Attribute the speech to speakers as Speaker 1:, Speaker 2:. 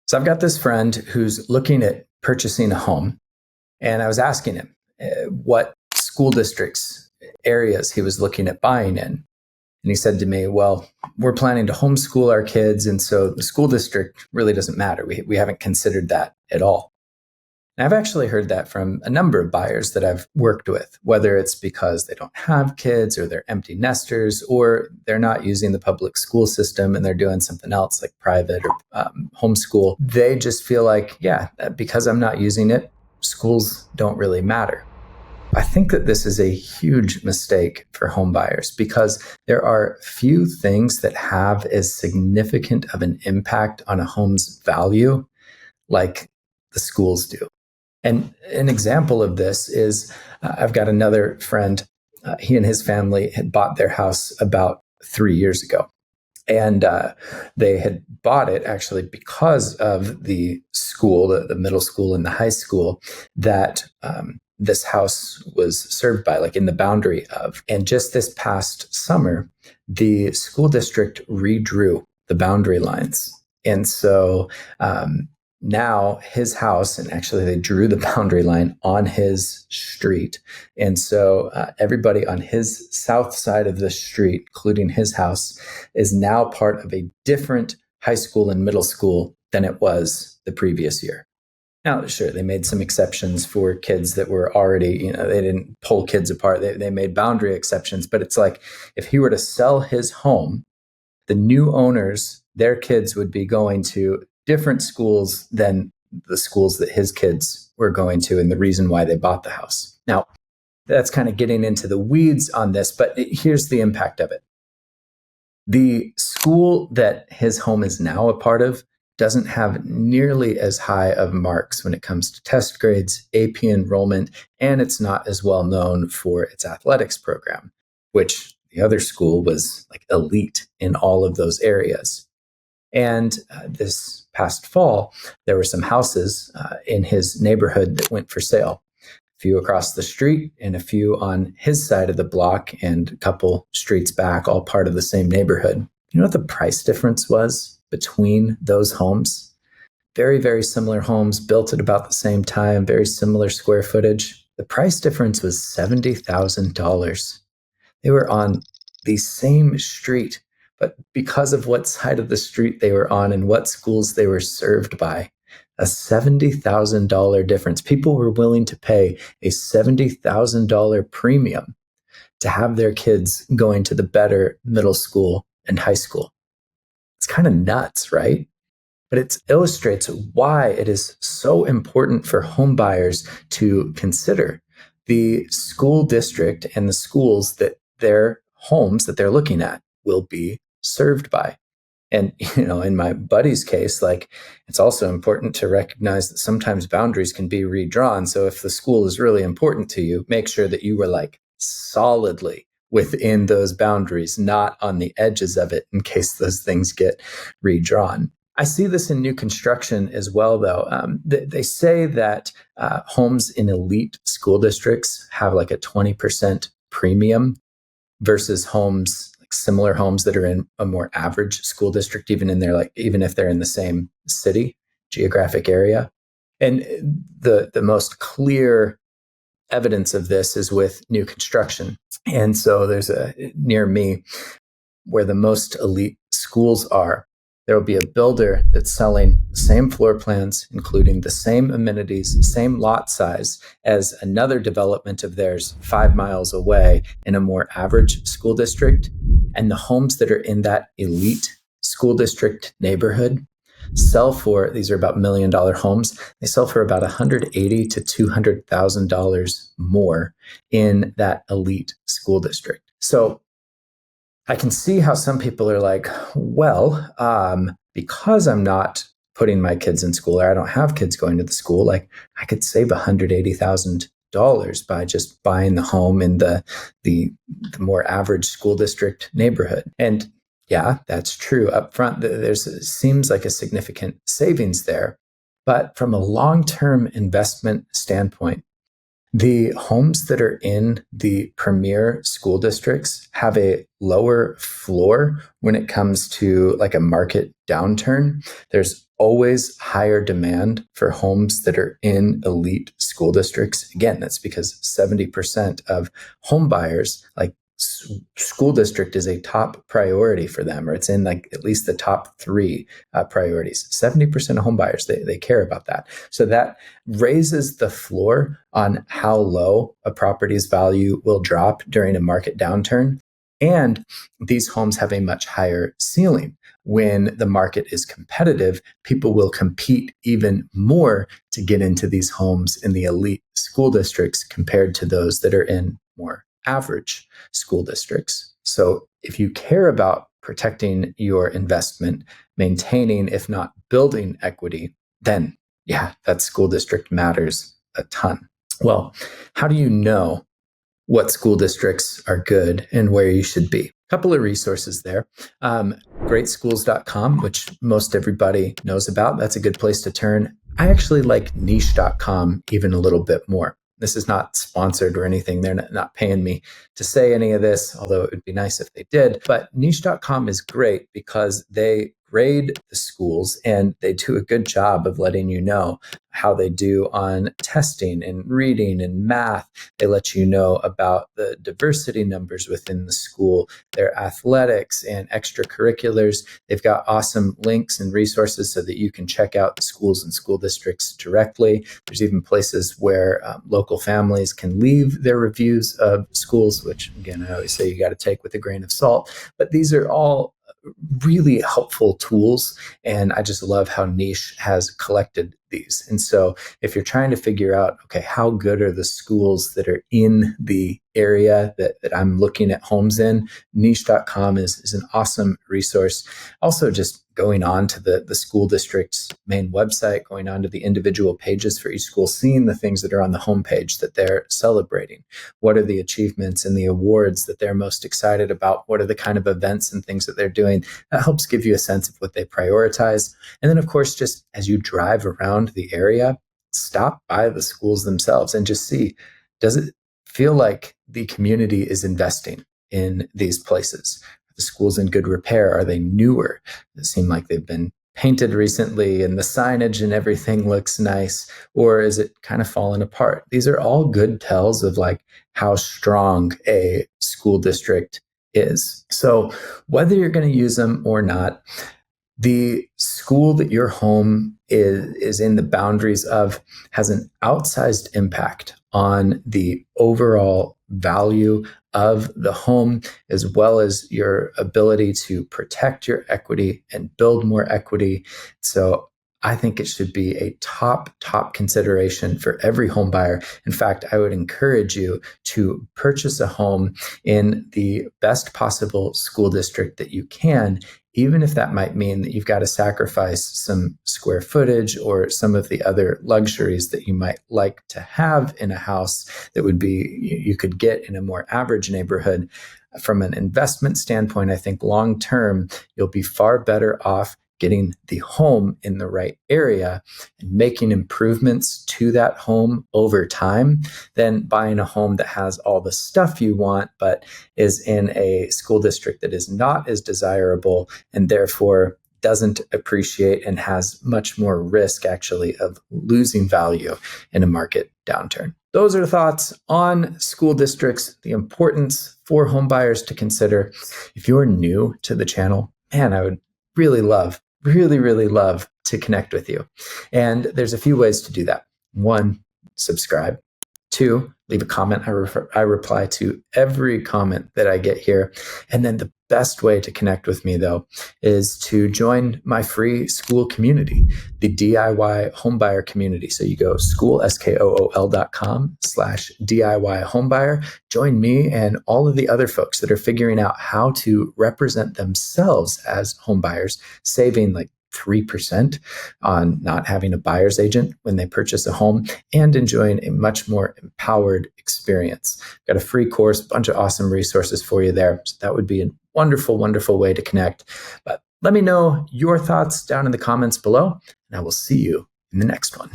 Speaker 1: So I've got this friend who's looking at purchasing a home, and I was asking him what school districts, areas he was looking at buying in. And he said to me, well, we're planning to homeschool our kids, and so the school district really doesn't matter. We haven't considered that at all. And I've actually heard that from a number of buyers that I've worked with, whether it's because they don't have kids or they're empty nesters or they're not using the public school system and they're doing something else like private or homeschool. They just feel like, yeah, because I'm not using it, schools don't really matter. I think that this is a huge mistake for home buyers because there are few things that have as significant of an impact on a home's value like the schools do. And an example of this is I've got another friend. He and his family had bought their house about 3 years ago. And they had bought it actually because of the school, the middle school and the high school that this house was served by, like in the boundary of. And just this past summer, the school district redrew the boundary lines. And so now his house, and actually they drew the boundary line on his street. And so everybody on his south side of the street, including his house, is now part of a different high school and middle school than it was the previous year. Now, sure, they made some exceptions for kids that were already, they didn't pull kids apart. They made boundary exceptions. But it's like if he were to sell his home, the new owners, their kids would be going to different schools than the schools that his kids were going to and the reason why they bought the house. Now, that's kind of getting into the weeds on this, but here's the impact of it. The school that his home is now a part of doesn't have nearly as high of marks when it comes to test grades, AP enrollment, and it's not as well known for its athletics program, which the other school was like elite in all of those areas. And this past fall, there were some houses in his neighborhood that went for sale. A few across the street and a few on his side of the block and a couple streets back, all part of the same neighborhood. You know what the price difference was between those homes? Very, very similar homes built at about the same time, very similar square footage. The price difference was $70,000. They were on the same street, but because of what side of the street they were on and what schools they were served by, a $70,000 difference. People were willing to pay a $70,000 premium to have their kids going to the better middle school and high school. It's kind of nuts, right? But it illustrates why it is so important for home buyers to consider the school district and the schools that their homes that they're looking at will be served by. And, in my buddy's case, like it's also important to recognize that sometimes boundaries can be redrawn. So if the school is really important to you, make sure that you were like solidly within those boundaries, not on the edges of it in case those things get redrawn. I see this in new construction as well, though. They say that homes in elite school districts have like a 20% premium versus homes, like similar homes that are in a more average school district, even if they're in the same city, geographic area. And the most clear evidence of this is with new construction. And so there's near me where the most elite schools are, there will be a builder that's selling the same floor plans, including the same amenities, same lot size as another development of theirs 5 miles away in a more average school district. And the homes that are in that elite school district neighborhood sell for, these are about $1 million homes, they sell for about $180,000 to $200,000 more in that elite school district. So I can see how some people are like, well, because I'm not putting my kids in school or I don't have kids going to the school, like I could save $180,000 by just buying the home in the more average school district neighborhood. And yeah, that's true. Up front, seems like a significant savings there. But from a long-term investment standpoint, The homes that are in the premier school districts have a lower floor when it comes to like a market downturn. There's always higher demand for homes that are in elite school districts. Again, that's because 70% of home buyers, like school district is a top priority for them, or it's in like at least the top three priorities. 70% of home buyers, they care about that. So that raises the floor on how low a property's value will drop during a market downturn. And these homes have a much higher ceiling. When the market is competitive, people will compete even more to get into these homes in the elite school districts compared to those that are in more average school districts. So if you care about protecting your investment, maintaining, if not building equity, then yeah, that school district matters a ton. Well, how do you know what school districts are good and where you should be? A couple of resources there. Greatschools.com, which most everybody knows about. That's a good place to turn. I actually like niche.com even a little bit more. This is not sponsored or anything. They're not paying me to say any of this, although it would be nice if they did. But niche.com is great because they grade the schools and they do a good job of letting you know how they do on testing and reading and math. They let you know about the diversity numbers within the school, their athletics and extracurriculars. They've got awesome links and resources so that you can check out the schools and school districts directly. There's even places where local families can leave their reviews of schools, which again, I always say you got to take with a grain of salt. But these are all really helpful tools. And I just love how Niche has collected these. And so if you're trying to figure out, okay, how good are the schools that are in the area that I'm looking at homes in, niche.com is an awesome resource. Also, just going on to the school district's main website, going on to the individual pages for each school, seeing the things that are on the homepage that they're celebrating. What are the achievements and the awards that they're most excited about? What are the kind of events and things that they're doing? That helps give you a sense of what they prioritize. And then, of course, just as you drive around the area, stop by the schools themselves and just see, does it feel like the community is investing in these places? Are the schools in good repair? Are they newer? Does it seem like they've been painted recently and the signage and everything looks nice? Or is it kind of fallen apart? These are all good tells of like how strong a school district is. So whether you're going to use them or not, the school that your home is in the boundaries of has an outsized impact on the overall value of the home, as well as your ability to protect your equity and build more equity. So I think it should be a top consideration for every home buyer. In fact, I would encourage you to purchase a home in the best possible school district that you can, even if that might mean that you've got to sacrifice some square footage or some of the other luxuries that you might like to have in a house that would be you could get in a more average neighborhood. From an investment standpoint, I think long term, you'll be far better off getting the home in the right area and making improvements to that home over time than buying a home that has all the stuff you want, but is in a school district that is not as desirable and therefore doesn't appreciate and has much more risk actually of losing value in a market downturn. Those are thoughts on school districts, the importance for home buyers to consider. If you're new to the channel, man, I would really love to connect with you. And there's a few ways to do that. One, subscribe. Two, leave a comment. I reply to every comment that I get here. And then the best way to connect with me, though, is to join my free school community, the DIY homebuyer community. So you go school.com/DIY homebuyer. Join me and all of the other folks that are figuring out how to represent themselves as homebuyers, saving like 3% on not having a buyer's agent when they purchase a home, and enjoying a much more empowered experience. Got a free course, bunch of awesome resources for you there. So that would be a wonderful way to connect. But let me know your thoughts down in the comments below, and I will see you in the next one.